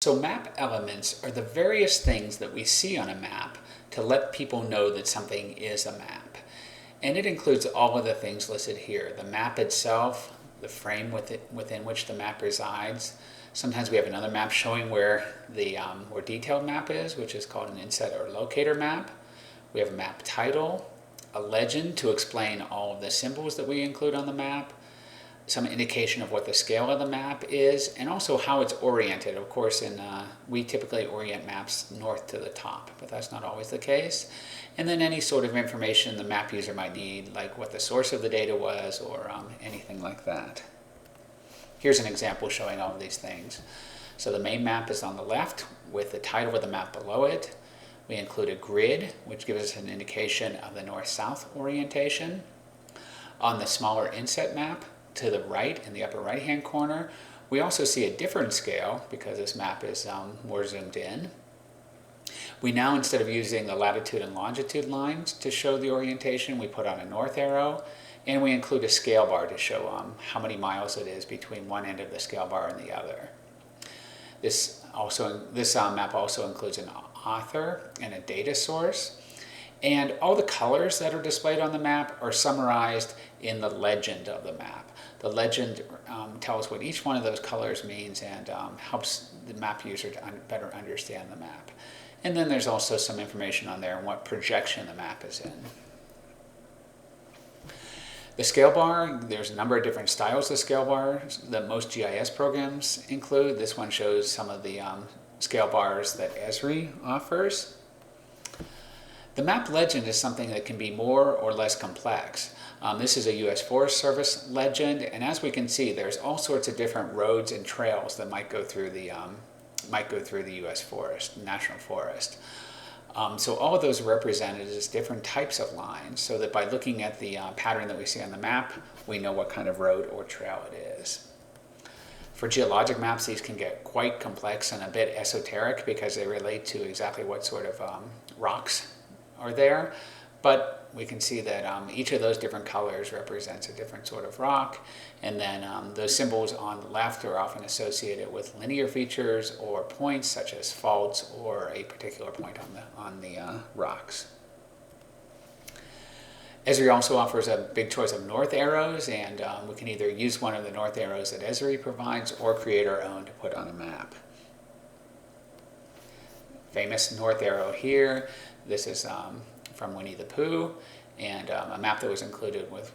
So map elements are the various things that we see on a map to let people know that something is a map. And it includes all of the things listed here. The map itself, the frame within which the map resides. Sometimes we have another map showing where the more detailed map is, which is called an inset or locator map. We have a map title, a legend to explain all of the symbols that we include on the map, some indication of what the scale of the map is, and also how it's oriented. Of course, we typically orient maps north to the top, but that's not always the case. And then any sort of information the map user might need, like what the source of the data was or anything like that. Here's an example showing all of these things. So the main map is on the left with the title of the map below it. We include a grid, which gives us an indication of the north-south orientation. On the smaller inset map, to the right in the upper right-hand corner, we also see a different scale because this map is more zoomed in. We now, instead of using the latitude and longitude lines to show the orientation, we put on a north arrow, and we include a scale bar to show how many miles it is between one end of the scale bar and the other. This map also includes an author and a data source. And all the colors that are displayed on the map are summarized in the legend of the map. The legend tells what each one of those colors means and helps the map user to better understand the map. And then there's also some information on there on what projection the map is in. The scale bar, there's a number of different styles of scale bars that most GIS programs include. This one shows some of the scale bars that Esri offers. The map legend is something that can be more or less complex. This is a U.S. Forest Service legend, and as we can see, there's all sorts of different roads and trails that might go through the U.S. forest, national forest. So all of those are represented as different types of lines, so that by looking at the pattern that we see on the map, we know what kind of road or trail it is. For geologic maps, these can get quite complex and a bit esoteric because they relate to exactly what sort of rocks are there, but we can see that each of those different colors represents a different sort of rock, and then those symbols on the left are often associated with linear features or points such as faults or a particular point on the rocks. Esri also offers a big choice of north arrows, and we can either use one of the north arrows that Esri provides or create our own to put on a map. Famous north arrow here. This is from Winnie the Pooh, and a map that was included with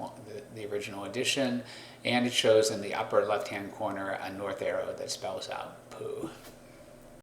the original edition, and it shows in the upper left-hand corner a north arrow that spells out Pooh.